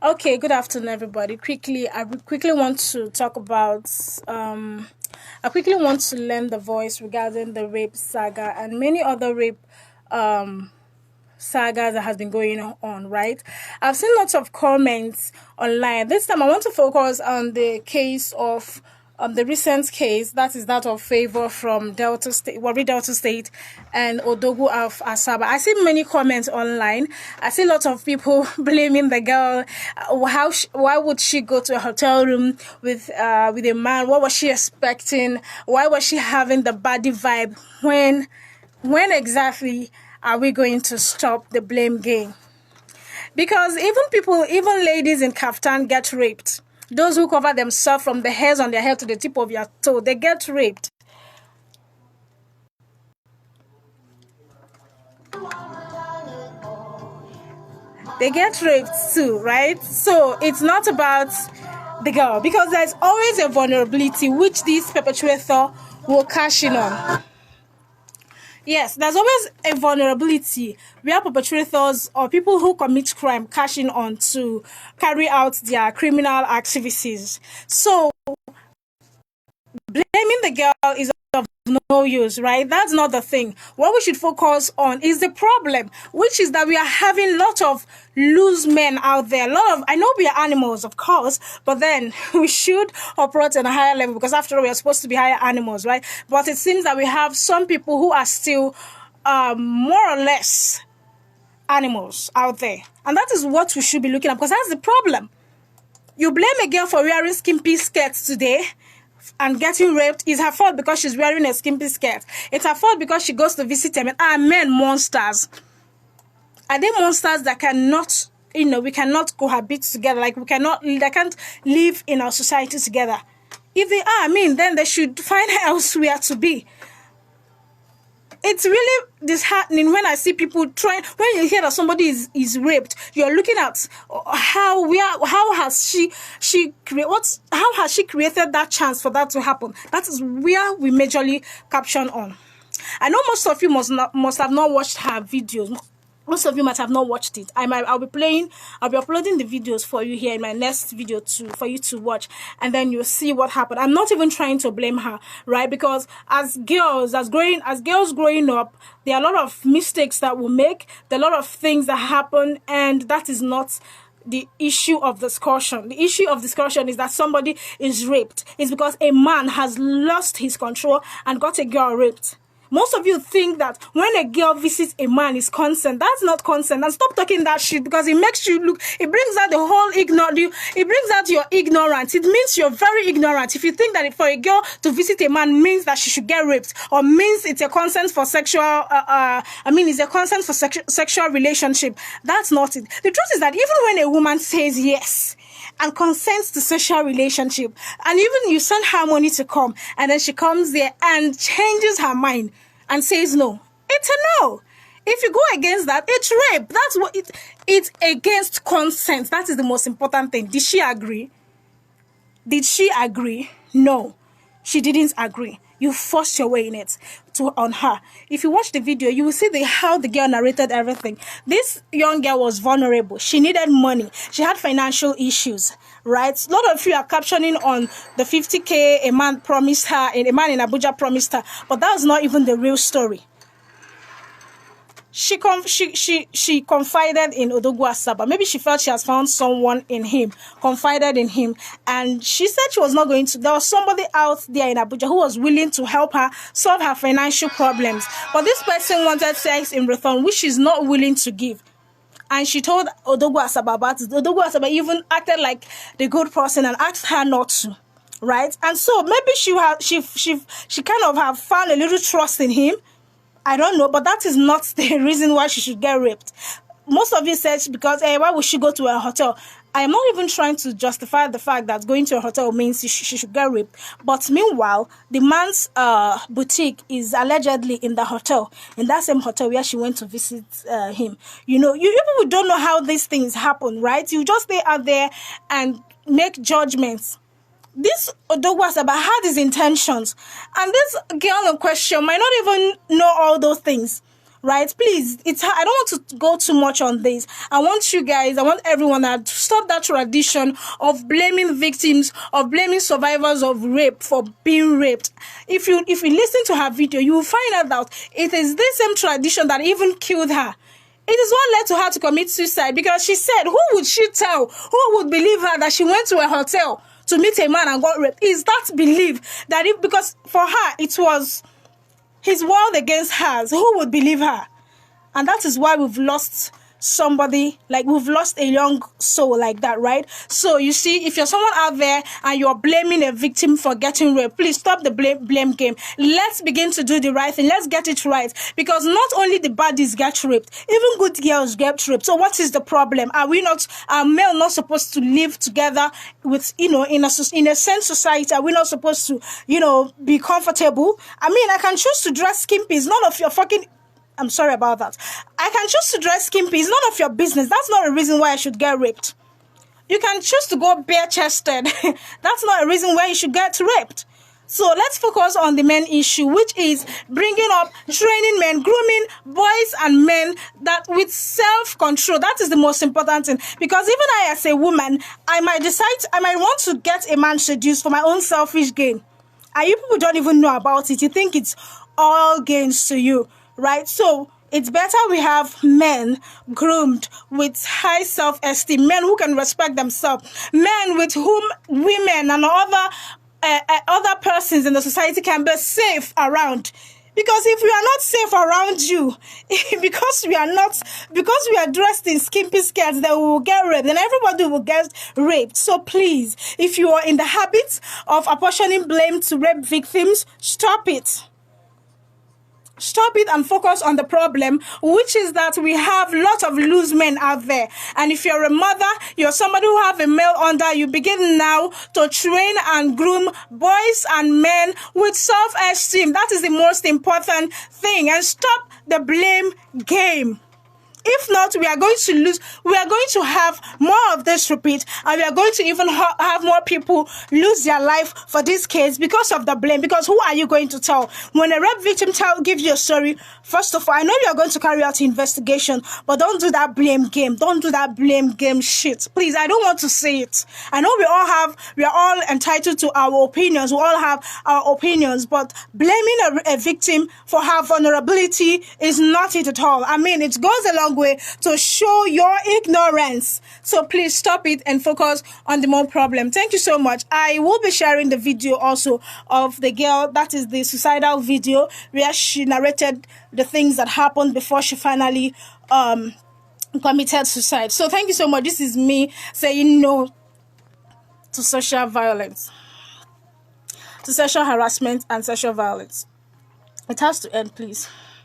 Okay, good afternoon, everybody. Quickly want to talk about. I quickly want to lend the voice regarding the rape saga and many other rape um, sagas that has been going on. Right, I've seen lots of comments online. This time, I want to focus on the case of the recent case, that is that of Favor from Delta State, Warri Delta State, and Odogu of Asaba. I see many comments online. I see lots of people blaming the girl. Why would she go to a hotel room with a man? What was she expecting? Why was she having the body vibe? When exactly are we going to stop the blame game? Because even ladies in kaftan get raped. Those who cover themselves from the hairs on their head to the tip of your toe, they get raped. They get raped too, right? So it's not about the girl, because there's always a vulnerability which this perpetrator will cash in on. Yes, there's always a vulnerability where perpetrators or people who commit crime cash in on to carry out their criminal activities. So blaming the girl is of no use, right? That's not the thing. What we should focus on is the problem, which is that we are having a lot of loose men out there. I know we are animals, of course, but then we should operate on a higher level, because after all, we are supposed to be higher animals, right? But it seems that we have some people who are still more or less animals out there. And that is what we should be looking at, because that's the problem. You blame a girl for wearing skimpy skirts today and getting raped. Is her fault because she's wearing a skimpy skirt. It's her fault because she goes to visit them. Are men monsters? Are they monsters that cannot, we cannot cohabit together? Like they can't live in our society together. If they are, then they should find elsewhere to be. It's really disheartening when I see people trying. When you hear that somebody is raped, you're looking at how has she created that chance for that to happen. That is where we majorly caption on. I know most of you must have not watched her videos. Most of you might have not watched it. I'll be uploading the videos for you here in my next video for you to watch, and then you'll see what happened. I'm not even trying to blame her, right? Because as girls growing up, there are a lot of mistakes that we make, there are a lot of things that happen, and that is not the issue of discussion. The issue of discussion is that somebody is raped. It's because a man has lost his control and got a girl raped. Most of you think that when a girl visits a man is consent. That's not consent. And stop talking that shit, because it makes you look, it brings out the whole it brings out your ignorance. It means you're very ignorant if you think that for a girl to visit a man means that she should get raped, or means it's a consent for sexual it's a consent for sexual relationship. That's not it. The truth is that even when a woman says yes and consents to sexual relationship, and even you send her money to come, and then she comes there and changes her mind and says no, it's a no. If you go against that, it's rape. That's what it's against consent. That is the most important thing. Did she agree? Did she agree? No, she didn't agree. You forced your way in it on her. If you watch the video, you will see how the girl narrated everything. This young girl was vulnerable. She needed money. She had financial issues, right? A lot of you are captioning on the 50K a man in Abuja promised her, but that was not even the real story. She confided in Odogwu Asaba. Maybe she felt she has found someone in him, confided in him, and she said she was not going to. There was somebody out there in Abuja who was willing to help her solve her financial problems. But this person wanted sex in return, which she's not willing to give. And she told Odogwu Asaba about it. Odogwu Asaba even acted like the good person and asked her not to. Right? And so maybe she kind of have found a little trust in him. I don't know, but that is not the reason why she should get raped. Most of you said because why would she go to a hotel? I am not even trying to justify the fact that going to a hotel means she should get raped. But meanwhile, the man's boutique is allegedly in the hotel, in that same hotel where she went to visit him. You people don't know how these things happen, right? You just stay out there and make judgments. This Odogwu Asaba had his intentions, and this girl in question might not even know all those things, right? Please, I don't want to go too much on this. I want everyone to stop that tradition of blaming victims, of blaming survivors of rape for being raped. If you listen to her video, you will find out that it is this same tradition that even killed her. It is what led to her to commit suicide, because she said, who would she tell? Who would believe her that she went to a hotel to meet a man and got raped? Is that belief that because for her it was his world against hers? Who would believe her? And that is why we've lost somebody, like we've lost a young soul like that, right? So you see, if you're someone out there and you're blaming a victim for getting raped, please stop the blame game. Let's begin to do the right thing. Let's get it right, because not only the baddies get raped, even good girls get raped. So what is the problem? Are male not supposed to live together with, in a sense society? Are we not supposed to, be comfortable? I mean, I can choose to dress skimpy. It's none of your fucking... I'm sorry about that. I can choose to dress skimpy. It's none of your business. That's not a reason why I should get raped. You can choose to go bare-chested. That's not a reason why you should get raped. So let's focus on the main issue, which is bringing up, training men, grooming boys and men that with self-control. That is the most important thing. Because even I, as a woman, I might want to get a man seduced for my own selfish gain. And you people don't even know about it. You think it's all gains to you. Right? So it's better we have men groomed with high self-esteem, men who can respect themselves, men with whom women and other persons in the society can be safe around. Because if we are not safe around you, because we are dressed in skimpy skirts, then we will get raped, and everybody will get raped. So please, if you are in the habit of apportioning blame to rape victims, stop it. Stop it and focus on the problem, which is that we have lots of loose men out there. And if you're a mother, you're somebody who have a male under, you begin now to train and groom boys and men with self-esteem. That is the most important thing. And stop the blame game. If not, we are going to lose. We are going to have more of this repeat, and we are going to even have more people lose their life for this case because of the blame. Because who are you going to tell? When a rape victim gives you a story, first of all, I know you are going to carry out an investigation, but don't do that blame game. Don't do that blame game shit. Please, I don't want to say it. I know we are all entitled to our opinions. We all have our opinions, but blaming a victim for her vulnerability is not it at all. I mean, it goes along way to show your ignorance. So please stop it and focus on the more problem. Thank you so much. I will be sharing the video also of the girl, that is the suicidal video where she narrated the things that happened before she finally committed suicide. So thank you so much. This is me saying no to social violence, to sexual harassment and sexual violence. It has to end, please.